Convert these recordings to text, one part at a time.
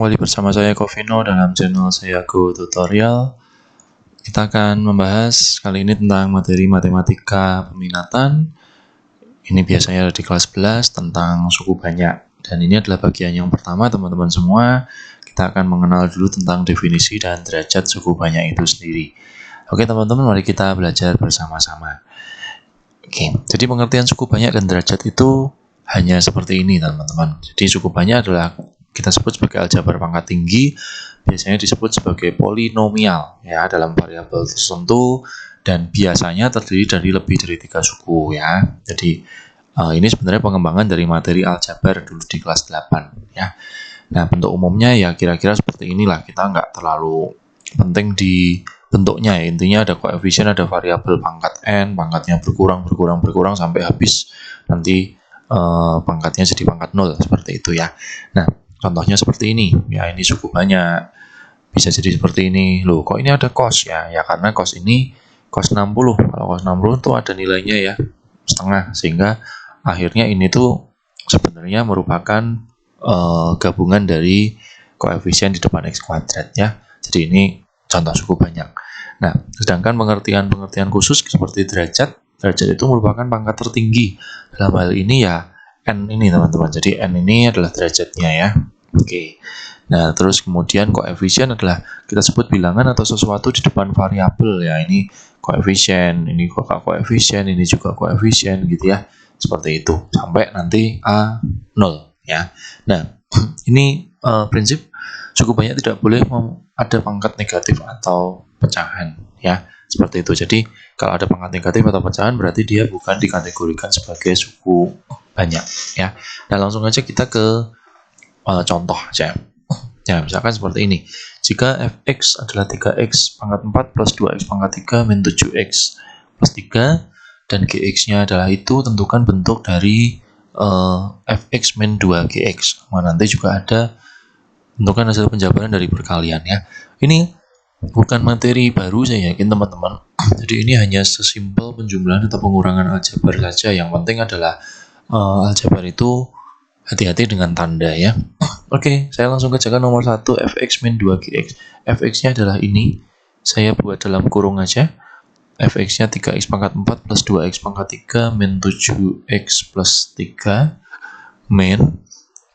Kembali bersama saya Covino dalam channel saya Go Tutorial. Kita akan membahas kali ini tentang materi matematika peminatan. Ini biasanya ada di kelas 11 tentang suku banyak. Dan ini adalah bagian yang pertama teman-teman semua. Kita akan mengenal dulu tentang definisi dan derajat suku banyak itu sendiri. Oke teman-teman, mari kita belajar bersama-sama. Oke, jadi pengertian suku banyak dan derajat itu hanya seperti ini teman-teman. Jadi suku banyak adalah kita sebut sebagai aljabar pangkat tinggi, biasanya disebut sebagai polinomial ya dalam variabel tertentu, dan biasanya terdiri dari lebih dari 3 suku ya. Jadi ini sebenarnya pengembangan dari materi aljabar dulu di kelas 8 ya. Nah, bentuk umumnya ya kira-kira seperti inilah, kita nggak terlalu penting di bentuknya ya. Intinya ada koefisien, ada variabel pangkat n, pangkatnya berkurang sampai habis, nanti pangkatnya jadi pangkat 0 seperti itu ya. Nah, contohnya seperti ini, ya ini suku banyak, bisa jadi seperti ini. Loh, kok ini ada cos ya? Ya karena cos ini cos 60, kalau cos 60 itu ada nilainya ya, setengah, sehingga akhirnya ini tuh sebenarnya merupakan gabungan dari koefisien di depan x kuadrat ya. Jadi ini contoh suku banyak. Nah, sedangkan pengertian khusus seperti derajat itu merupakan pangkat tertinggi. Dalam hal ini ya n ini teman-teman, jadi n ini adalah derajatnya ya. Oke. Nah, terus kemudian koefisien adalah kita sebut bilangan atau sesuatu di depan variabel ya. Ini koefisien, ini koefisien, ini juga koefisien gitu ya. Seperti itu sampai nanti A0 ya. Nah, ini prinsip suku banyak tidak boleh ada pangkat negatif atau pecahan ya. Seperti itu. Jadi kalau ada pangkat negatif atau pecahan berarti dia bukan dikategorikan sebagai suku banyak ya. Nah, langsung aja kita ke contoh aja. Ya, misalkan seperti ini. Jika fx adalah 3x pangkat 4 plus 2x pangkat 3 min 7x plus 3 dan gx-nya adalah itu, tentukan bentuk dari fx min 2gx. Nanti juga ada tentukan hasil penjabaran dari perkalian ya. Ini bukan materi baru, saya yakin teman-teman. Jadi ini hanya sesimpel penjumlahan atau pengurangan aljabar saja. Yang penting adalah aljabar itu hati-hati dengan tanda ya. Oke, saya langsung kerjakan nomor 1, fx min 2gx. Fx-nya adalah ini. Saya buat dalam kurung aja. Fx-nya 3x pangkat 4 plus 2x pangkat 3 min 7x plus 3 min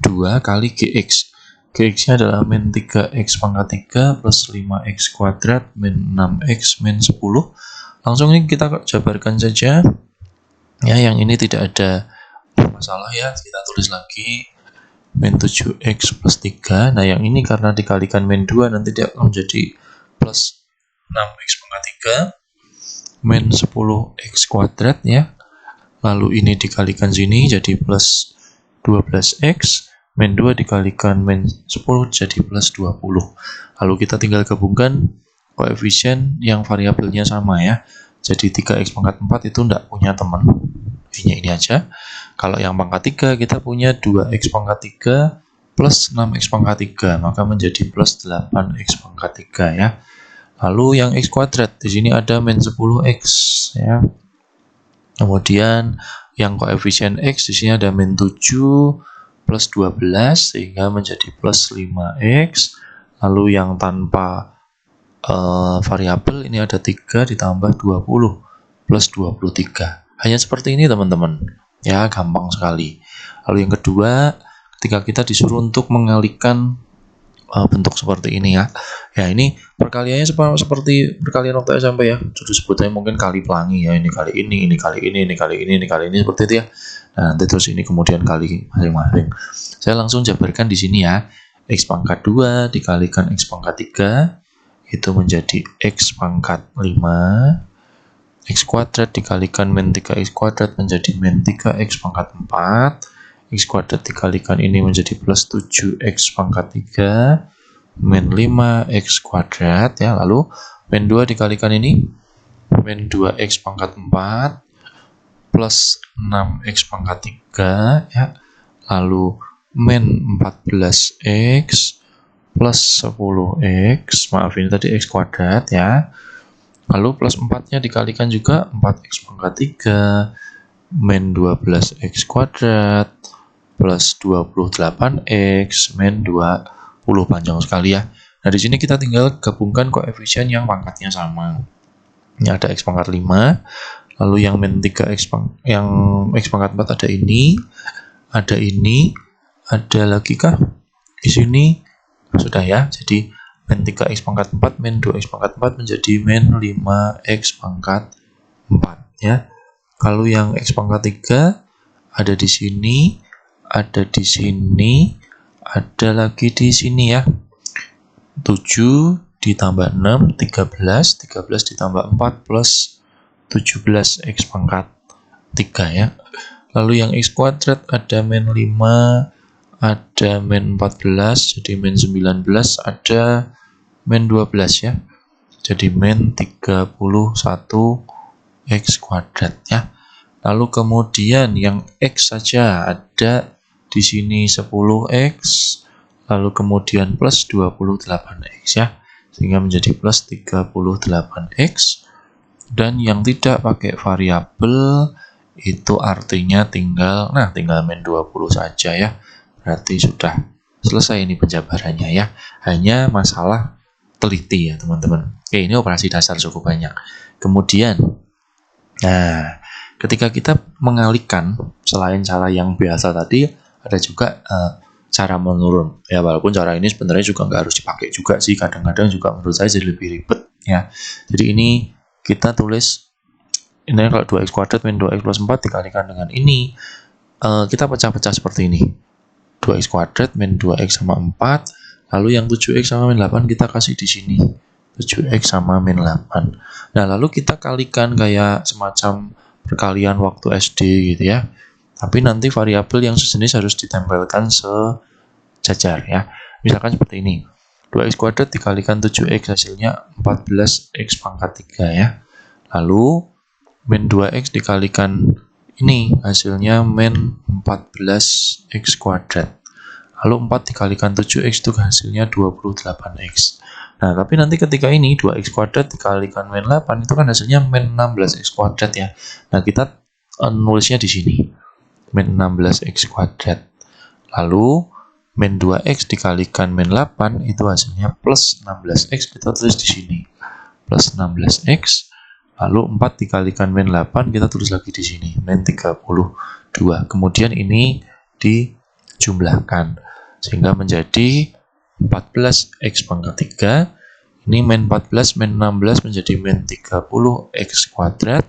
2 kali gx. Gx-nya adalah min 3x pangkat 3 plus 5x kuadrat min 6x min 10. Langsung ini kita jabarkan saja. Ya, yang ini tidak ada masalah ya. Kita tulis lagi min 7x plus 3. Nah, yang ini karena dikalikan min 2 nanti dia akan menjadi plus 6x pangkat 3 min 10x kuadrat ya. Lalu ini dikalikan sini jadi plus 12x. Min 2 dikalikan min 10 jadi plus 20. Lalu kita tinggal gabungkan koefisien yang variabelnya sama ya. Jadi 3x pangkat 4 itu tidak punya teman. Ini aja. Kalau yang pangkat 3 kita punya 2x pangkat 3 plus 6x pangkat 3. Maka menjadi plus 8x pangkat 3 ya. Lalu yang x kuadrat. Di sini ada min 10x ya. Kemudian yang koefisien x di sini ada min 7 plus 12 sehingga menjadi plus 5x. Lalu yang tanpa variabel ini ada 3 ditambah 20 plus 23. Hanya seperti ini teman-teman ya, gampang sekali. Lalu yang kedua, ketika kita disuruh untuk mengalihkan bentuk seperti ini ya. Ya, ini perkaliannya seperti perkalian waktu SMP ya. Sudah sebutnya mungkin kali pelangi ya. Ini kali ini kali ini, ini kali ini, ini kali ini, seperti itu ya. Nah, nanti terus ini kemudian kali masing-masing. Saya langsung jabarkan di sini ya. X pangkat 2 dikalikan X pangkat 3 itu menjadi X pangkat 5. X kuadrat dikalikan min 3x kuadrat menjadi min 3x pangkat 4. X kuadrat dikalikan ini menjadi plus 7x pangkat 3 min 5x kuadrat ya. Lalu min 2 dikalikan ini min 2x pangkat 4 plus 6x pangkat 3 ya. Lalu min 14x plus 10x, maaf ini tadi x kuadrat ya. Lalu plus 4-nya dikalikan juga 4x pangkat 3 min 12x kuadrat plus 28x min 20 panjang sekali ya. Nah, di sini kita tinggal gabungkan koefisien yang pangkatnya sama. Ini ada X pangkat 5, lalu yang min 3 yang X pangkat 4 ada ini, ada lagi kah? Di sini sudah ya. Jadi min 3X pangkat 4 min 2X pangkat 4 menjadi min 5X pangkat 4 ya. Kalau yang X pangkat 3 ada di sini, ada di sini, ada lagi di sini ya. 7 ditambah 6, 13 ditambah 4 plus 17X pangkat 3 ya. Lalu yang X kuadrat ada min 5, ada min 14, jadi min 19, ada min 12 ya. Jadi min 31X kuadrat ya. Lalu kemudian yang X saja ada di sini 10X, lalu kemudian plus 28X ya, sehingga menjadi plus 38X. Dan yang tidak pakai variabel itu artinya tinggal min 20 saja ya. Berarti sudah selesai ini penjabarannya ya. Hanya masalah teliti ya teman-teman. Oke, ini operasi dasar cukup banyak. Kemudian, nah, ketika kita mengalihkan, selain cara yang biasa tadi, ada juga cara menurun. Ya, walaupun cara ini sebenarnya juga nggak harus dipakai juga sih. Kadang-kadang juga menurut saya jadi lebih ribet ya. Jadi ini kita tulis, ini kalau 2X kuadrat min 2X plus 4 dikalikan dengan ini, kita pecah-pecah seperti ini. 2X kuadrat min 2X sama 4, lalu yang 7X sama min 8 kita kasih di sini. 7X sama min 8. Nah, lalu kita kalikan kayak semacam perkalian waktu SD gitu ya. Tapi nanti variabel yang sejenis harus ditempelkan sejajar ya. Misalkan seperti ini. 2X kuadrat dikalikan 7X hasilnya 14X pangkat 3 ya. Lalu min 2X dikalikan ini hasilnya min 14X kuadrat. Lalu 4 dikalikan 7X itu hasilnya 28X. Nah, tapi nanti ketika ini 2X kuadrat dikalikan min 8 itu kan hasilnya min 16X kuadrat ya. Nah, kita nulisnya di sini. Min 16X kuadrat. Lalu min 2X dikalikan min 8 itu hasilnya plus 16X, kita tulis di sini. Plus 16X. Lalu 4 dikalikan min 8 kita tulis lagi di sini. Min 32. Kemudian ini dijumlahkan sehingga menjadi 14X pangkat 3. Ini min 14 min 16 menjadi min 30X kuadrat.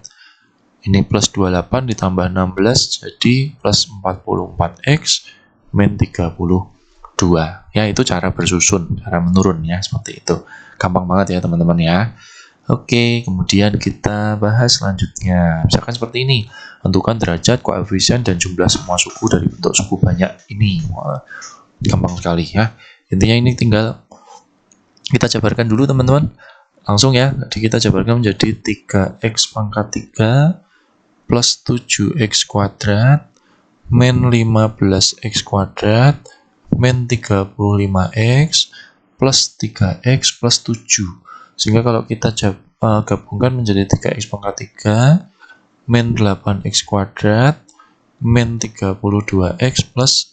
Ini plus 28 ditambah 16 jadi plus 44X min 32. Ya, itu cara bersusun, cara menurun ya, seperti itu. Gampang banget ya teman-teman ya. Oke, kemudian kita bahas selanjutnya. Misalkan seperti ini. Tentukan derajat, koefisien, dan jumlah semua suku dari bentuk suku banyak ini. Wah, gampang sekali ya. Intinya ini tinggal kita jabarkan dulu teman-teman. Langsung ya. Jadi kita jabarkan menjadi 3X pangkat 3 plus 7X kuadrat min 15X kuadrat min 35X plus 3X plus 7. Sehingga kalau kita gabungkan menjadi 3X pangkat 3 min 8X kuadrat min 32X plus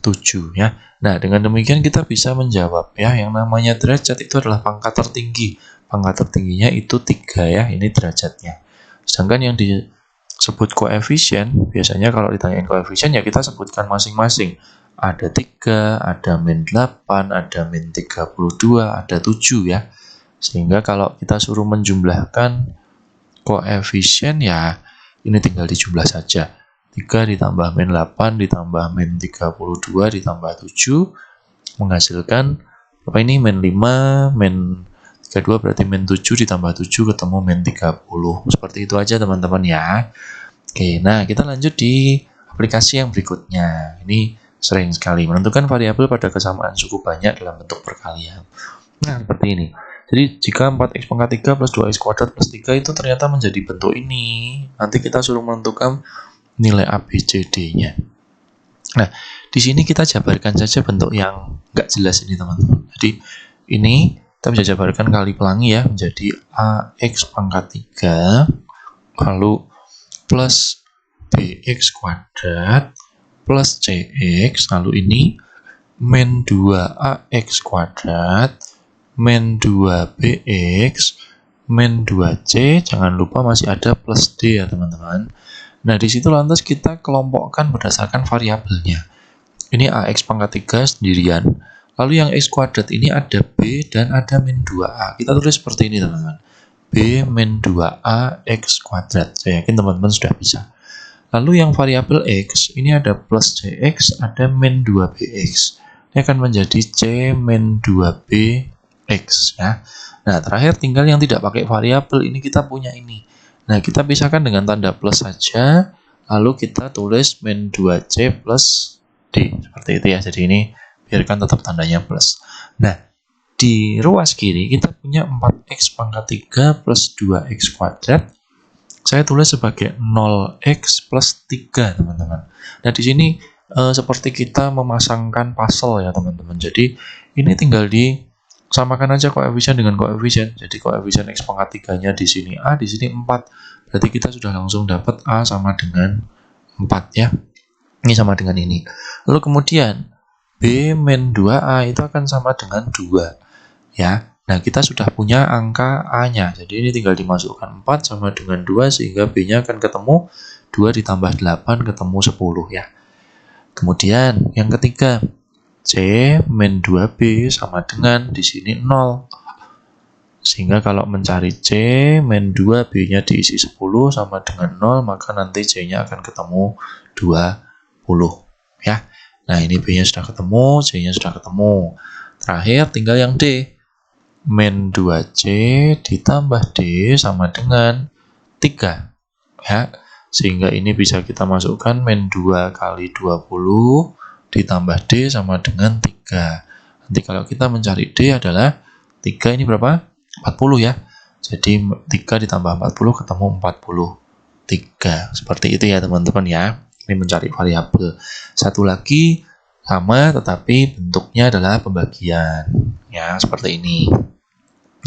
7 ya. Nah, dengan demikian kita bisa menjawab ya, yang namanya derajat itu adalah pangkat tertinggi. Pangkat tertingginya itu 3 ya, ini derajatnya. Sedangkan yang disebut koefisien, biasanya kalau ditanyain koefisien ya kita sebutkan masing-masing. Ada 3, ada min 8, ada min 32, ada 7 ya. Sehingga kalau kita suruh menjumlahkan koefisien ya ini tinggal dijumlah saja. 3 ditambah min 8 ditambah min 32 ditambah 7 menghasilkan apa ini? Min 5, min 32 berarti min 7 ditambah 7 ketemu min 30. Seperti itu aja teman-teman ya. Oke, nah kita lanjut di aplikasi yang berikutnya. Ini sering sekali menentukan variabel pada kesamaan suku banyak dalam bentuk perkalian. Nah, seperti ini. Jadi jika 4X pangkat 3 plus 2X kuadrat plus 3 itu ternyata menjadi bentuk ini, nanti kita suruh menentukan nilai ABCD-nya. Nah, di sini kita jabarkan saja bentuk yang nggak jelas ini teman-teman. Jadi ini kita bisa jabarkan kali pelangi ya, menjadi AX pangkat 3 lalu plus BX kuadrat plus CX, lalu ini min 2ax kuadrat, min 2bx, min 2c, jangan lupa masih ada plus d ya teman-teman. Nah di situ lantas kita kelompokkan berdasarkan variabelnya. Ini ax pangkat 3 sendirian. Lalu yang x kuadrat ini ada b dan ada min 2a. Kita tulis seperti ini teman-teman. b min 2a x kuadrat. Saya yakin teman-teman sudah bisa. Lalu yang variabel x, ini ada plus cx, ada min 2bx. Ini akan menjadi c min 2bx ya. Nah, terakhir tinggal yang tidak pakai variabel, ini kita punya ini. Nah, kita pisahkan dengan tanda plus saja, lalu kita tulis min 2c plus d. Seperti itu ya, jadi ini biarkan tetap tandanya plus. Nah, di ruas kiri kita punya 4x pangkat 3 plus 2x kuadrat. Saya tulis sebagai 0x plus 3, teman-teman. Nah, di sini seperti kita memasangkan puzzle ya, teman-teman. Jadi, ini tinggal disamakan aja koefisien dengan koefisien. Jadi, koefisien x pangkat 3-nya di sini A, di sini 4. Berarti kita sudah langsung dapat A sama dengan 4 ya. Ini sama dengan ini. Lalu kemudian, B min 2A itu akan sama dengan 2. Ya. Nah, kita sudah punya angka A-nya. Jadi, ini tinggal dimasukkan 4 sama dengan 2, sehingga B-nya akan ketemu 2 ditambah 8 ketemu 10 ya. Kemudian, yang ketiga, C min 2B sama dengan di sini 0. Sehingga kalau mencari C min 2, B-nya diisi 10 sama dengan 0, maka nanti C-nya akan ketemu 20 ya. Nah, ini B-nya sudah ketemu, C-nya sudah ketemu. Terakhir, tinggal yang D. Min 2C ditambah D sama dengan 3 ya, sehingga ini bisa kita masukkan min 2 kali 20 ditambah D sama dengan 3. Nanti kalau kita mencari D adalah 3, ini berapa? 40 ya, jadi 3 ditambah 40 ketemu 43. Seperti itu ya teman-teman ya, ini mencari variabel. Satu lagi sama tetapi bentuknya adalah pembagian ya, seperti ini.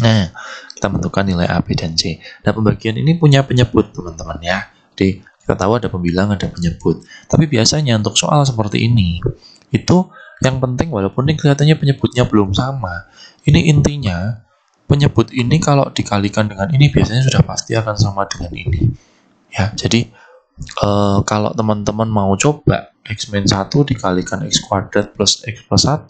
Nah, kita bentukkan nilai A, B, dan C. Nah, pembagian ini punya penyebut, teman-teman ya. Jadi, kita tahu ada pembilang, ada penyebut. Tapi biasanya untuk soal seperti ini, itu yang penting walaupun ini kelihatannya penyebutnya belum sama, ini intinya, penyebut ini kalau dikalikan dengan ini, biasanya sudah pasti akan sama dengan ini. Ya, jadi, kalau teman-teman mau coba, x min 1 dikalikan x kuadrat plus x plus 1,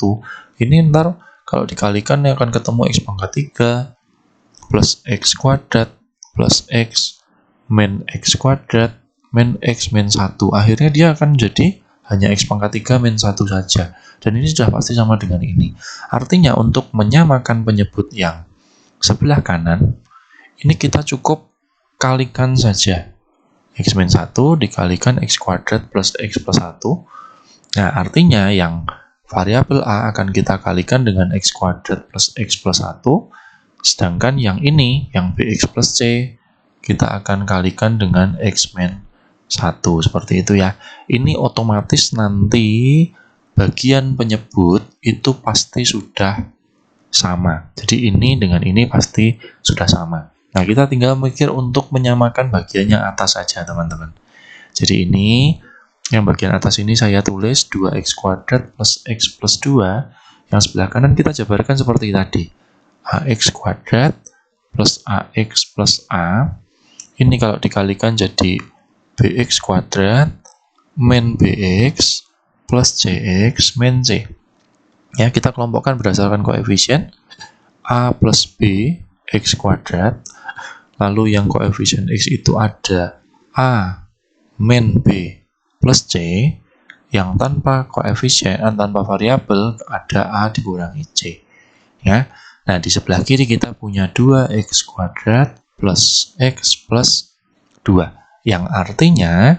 ini ntar kalau dikalikan ya akan ketemu x pangkat 3 plus x kuadrat plus x min x kuadrat min x min 1. Akhirnya dia akan jadi hanya x pangkat 3 min 1 saja. Dan ini sudah pasti sama dengan ini. Artinya untuk menyamakan penyebut yang sebelah kanan, ini kita cukup kalikan saja. X min 1 dikalikan x kuadrat plus x plus 1. Nah, artinya yang variabel A akan kita kalikan dengan x kuadrat plus x plus 1, sedangkan yang ini, yang bx plus c, kita akan kalikan dengan x min 1, seperti itu ya. Ini otomatis nanti bagian penyebut itu pasti sudah sama. Jadi ini dengan ini pasti sudah sama. Nah, kita tinggal mikir untuk menyamakan bagiannya atas saja, teman-teman. Jadi ini, yang bagian atas ini saya tulis 2x kuadrat plus x plus 2. Yang sebelah kanan kita jabarkan seperti tadi. Ax kuadrat plus ax plus a. Ini kalau dikalikan jadi bx kuadrat min bx plus cx min c. Ya, kita kelompokkan berdasarkan koefisien. A plus b x kuadrat. Lalu yang koefisien x itu ada a min b plus C, yang tanpa koefisien, tanpa variabel ada A dikurangi C. Ya. Nah, di sebelah kiri kita punya 2x kuadrat plus x plus 2. Yang artinya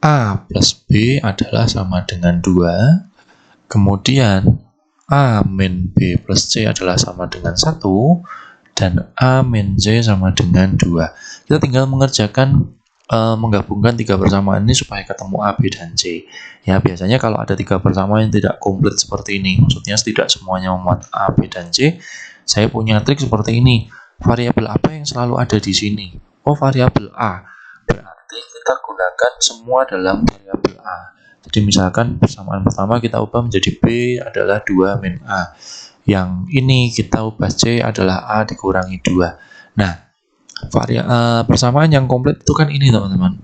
A plus B adalah sama dengan 2. Kemudian A min B plus C adalah sama dengan 1. Dan A min C sama dengan 2. Kita tinggal mengerjakan menggabungkan tiga persamaan ini supaya ketemu A, B, dan C. Ya, biasanya kalau ada tiga persamaan yang tidak komplit seperti ini, maksudnya tidak semuanya memuat A, B, dan C, saya punya trik seperti ini. Variabel apa yang selalu ada di sini? Oh, variabel A. Berarti kita gunakan semua dalam variabel A. Jadi misalkan persamaan pertama kita ubah menjadi B adalah 2 min A. Yang ini kita ubah C adalah A dikurangi 2. Nah, persamaan yang komplit itu kan ini teman-teman.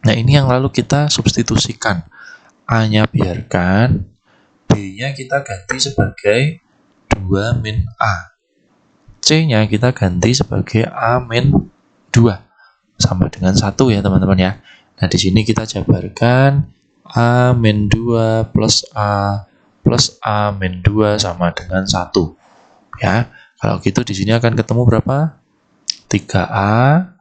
Nah, ini yang lalu kita substitusikan. A-nya biarkan, B-nya kita ganti sebagai 2 min A. C-nya kita ganti sebagai A min 2. Sama dengan 1 ya teman-teman ya. Nah, di sini kita jabarkan A min 2 plus A min 2 sama dengan 1. Ya, kalau gitu di sini akan ketemu berapa? 3A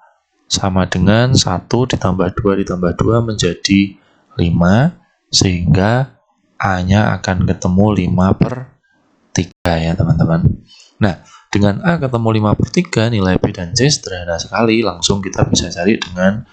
sama dengan 1 ditambah 2 ditambah 2 menjadi 5, sehingga A-nya akan ketemu 5/3 ya teman-teman. Nah, dengan A ketemu 5/3, nilai B dan C sederhana sekali. Langsung kita bisa cari dengan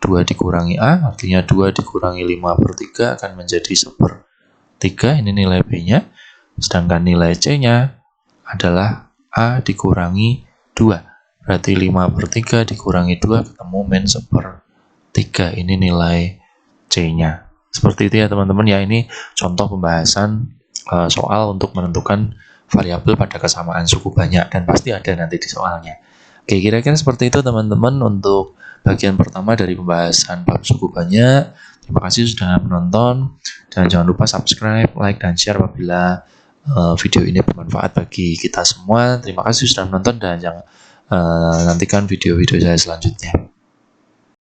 2 dikurangi A, artinya 2 dikurangi 5/3 akan menjadi 1/3. Ini nilai B-nya. Sedangkan nilai C-nya adalah A dikurangi 2. Berarti 5/3 dikurangi 2 ketemu min 1/3. Ini nilai C-nya. Seperti itu ya teman-teman ya. Ini contoh pembahasan soal untuk menentukan variabel pada kesamaan suku banyak, dan pasti ada nanti di soalnya. Oke, kira-kira seperti itu teman-teman untuk bagian pertama dari pembahasan bab suku banyak. Terima kasih sudah menonton, dan jangan lupa subscribe, like, dan share apabila video ini bermanfaat bagi kita semua. Terima kasih sudah menonton, dan jangan nantikan video-video saya selanjutnya.